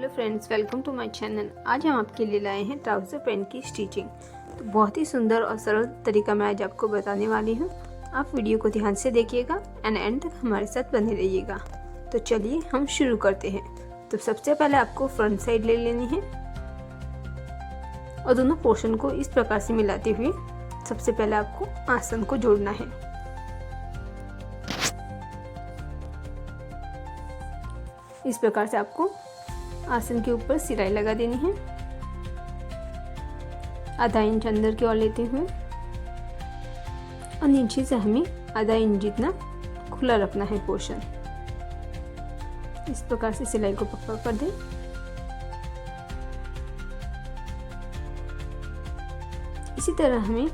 Hello friends, welcome to my channel. आज हम आपके लिए लाए हैं ट्राउज़र पैंट की स्टिचिंग। तो बहुत ही सुंदर और सरल तरीका मैं आज आपको बताने वाली हूँ। आप वीडियो को ध्यान से देखिएगा एंड एंड तक हमारे साथ बने रहिएगा। तो चलिए हम शुरू करते हैं। तो सबसे पहले आपको फ्रंट साइड ले लेनी है और दोनों पोर्शन को इस प्रकार से मिलाते हुए सबसे पहले आपको आसन को जोड़ना है। इस प्रकार से आपको आसन के ऊपर सिलाई लगा देनी है। आधा इंच अंदर की ओर लेते हुए और नीचे से हमें आधा इंच जितना खुला रखना है पोर्शन। इस प्रकार से सिलाई को पक्का कर दें। इसी तरह हमें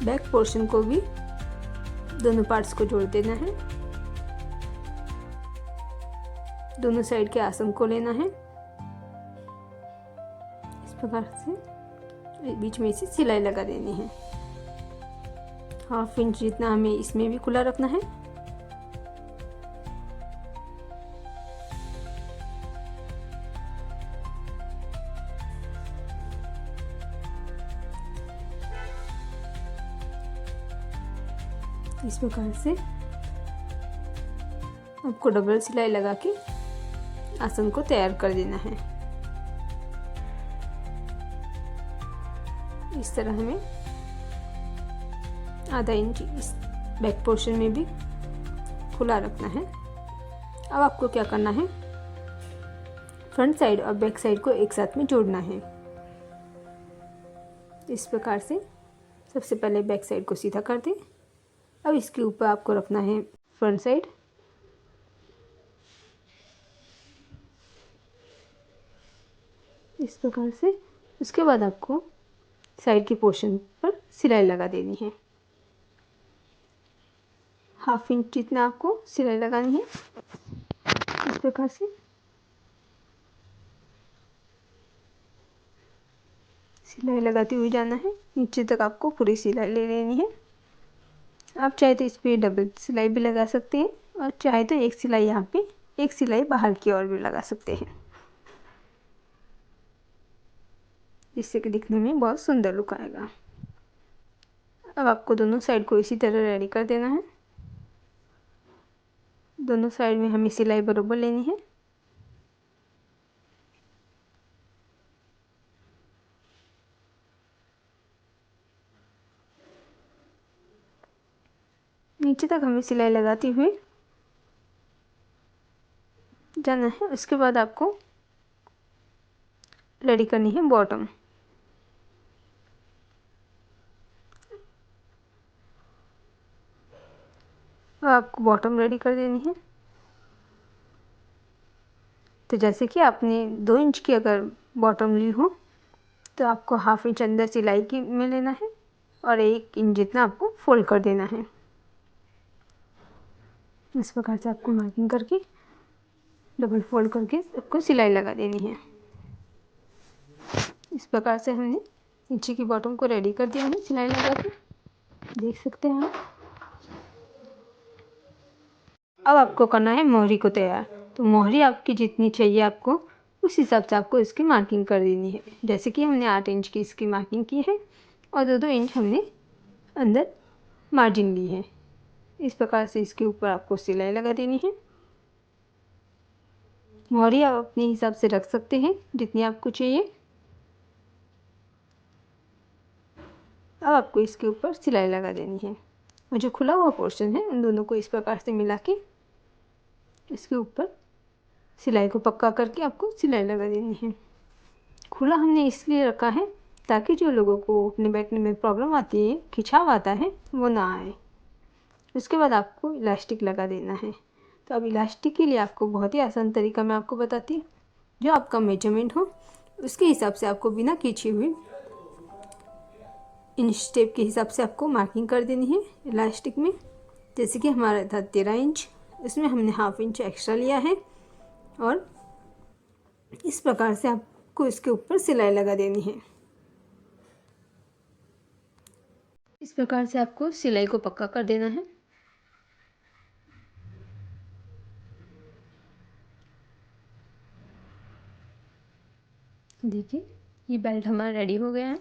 बैक पोर्शन को भी दोनों पार्ट्स को जोड़ देना है। दोनों साइड के आसन को लेना है। इस प्रकार से बीच में से सिलाई लगा देनी है। 1/2 इंच जितना हमें इसमें भी खुला रखना है। इस प्रकार से आपको डबल सिलाई लगा के आसन को तैयार कर देना है। इस तरह हमें आधा इंच इस बैक पोर्शन में भी खुला रखना है। अब आपको क्या करना है, फ्रंट साइड और बैक साइड को एक साथ में जोड़ना है। इस प्रकार से सबसे पहले बैक साइड को सीधा कर दें। अब इसके ऊपर आपको रखना है फ्रंट साइड। इस प्रकार से उसके बाद आपको साइड के पोर्शन पर सिलाई लगा देनी है। 1/2 इंच जितना आपको सिलाई लगानी है। इस प्रकार से सिलाई लगाते हुए जाना है। नीचे तक आपको पूरी सिलाई ले लेनी है। आप चाहे तो इस पर डबल सिलाई भी लगा सकते हैं और चाहे तो एक सिलाई यहाँ पे, एक सिलाई बाहर की ओर भी लगा सकते हैं, जिससे कि दिखने में बहुत सुंदर लुक आएगा। अब आपको दोनों साइड को इसी तरह रेडी कर देना है। दोनों साइड में हमें सिलाई बराबर लेनी है। नीचे तक हमें सिलाई लगाते हुए जाना है। उसके बाद आपको रेडी करनी है बॉटम। अब आपको बॉटम रेडी कर देनी है। तो जैसे कि आपने 2 इंच की अगर बॉटम ली हो तो आपको 1/2 इंच अंदर सिलाई की में लेना है और 1 इंच जितना आपको फोल्ड कर देना है। इस प्रकार से आपको मार्किंग करके डबल फोल्ड करके आपको सिलाई लगा देनी है। इस प्रकार से हमने नीचे की बॉटम को रेडी कर दिया है सिलाई लगा के, देख सकते हैं आप। अब आपको करना है मोहरी को तैयार। तो मोहरी आपकी जितनी चाहिए आपको, उस हिसाब से आपको इसकी मार्किंग कर देनी है। जैसे कि हमने 8 इंच की इसकी मार्किंग की है और 2-2 इंच हमने अंदर मार्जिन ली है। इस प्रकार से इसके ऊपर आपको सिलाई लगा देनी है। मोहरी आप अपने हिसाब से रख सकते हैं जितनी आपको चाहिए। अब आपको इसके ऊपर सिलाई लगा देनी है और जो खुला हुआ पोर्शन है उन दोनों को इस प्रकार से मिला के इसके ऊपर सिलाई को पक्का करके आपको सिलाई लगा देनी है। खुला हमने इसलिए रखा है ताकि जो लोगों को अपने बैठने में प्रॉब्लम आती है, खिंचाव आता है, वो ना आए। उसके बाद आपको इलास्टिक लगा देना है। तो अब इलास्टिक के लिए आपको बहुत ही आसान तरीका मैं आपको बताती हूँ। जो आपका मेजरमेंट हो उसके हिसाब से आपको बिना खींचे हुए इंच टेप के हिसाब से आपको मार्किंग कर देनी है इलास्टिक में। जैसे कि हमारा था 13 इंच, इसमें हमने 1/2 इंच एक्स्ट्रा लिया है और इस प्रकार से आपको इसके ऊपर सिलाई लगा देनी है। इस प्रकार से आपको सिलाई को पक्का कर देना है। देखिए ये बेल्ट हमारा रेडी हो गया है।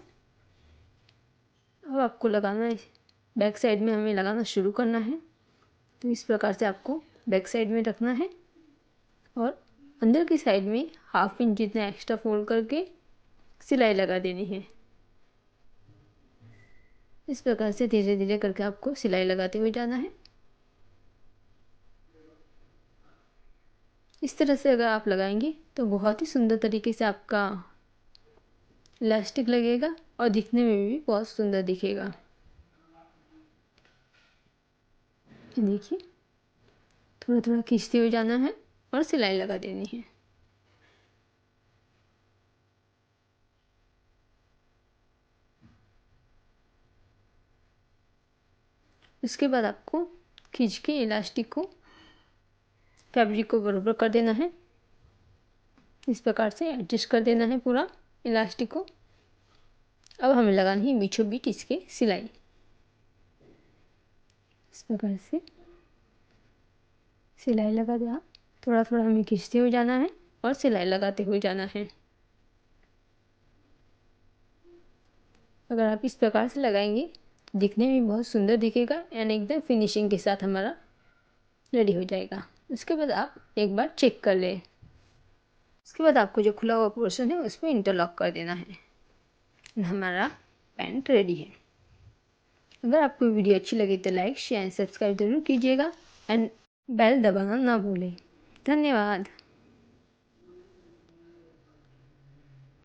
अब आपको लगाना है, बैक साइड में हमें लगाना शुरू करना है। तो इस प्रकार से आपको बैक साइड में रखना है और अंदर की साइड में 1/2 इंच जितना एक्स्ट्रा फोल्ड करके सिलाई लगा देनी है। इस प्रकार से धीरे धीरे करके आपको सिलाई लगाते हुए जाना है। इस तरह से अगर आप लगाएंगे तो बहुत ही सुंदर तरीके से आपका इलास्टिक लगेगा और दिखने में भी बहुत सुंदर दिखेगा। देखिए थोड़ा थोड़ा खींचते हुए जाना है और सिलाई लगा देनी है। इसके बाद आपको खींच के इलास्टिक को, फैब्रिक को बराबर कर देना है। इस प्रकार से एडजस्ट कर देना है पूरा इलास्टिक को। अब हमें लगानी है बीचों बीच इसके सिलाई। इस प्रकार से सिलाई लगा दिया। थोड़ा थोड़ा हमें खींचते हुए जाना है और सिलाई लगाते हुए जाना है। अगर आप इस प्रकार से लगाएंगे दिखने में बहुत सुंदर दिखेगा एंड एकदम फिनिशिंग के साथ हमारा रेडी हो जाएगा। उसके बाद आप एक बार चेक कर लें। उसके बाद आपको जो खुला हुआ पोर्शन है उस पर इंटरलॉक कर देना है। हमारा पैंट रेडी है। अगर आपको वीडियो अच्छी लगी तो लाइक शेयर एंड सब्सक्राइब जरूर कीजिएगा एंड बेल दबाना ना भूलें। धन्यवाद।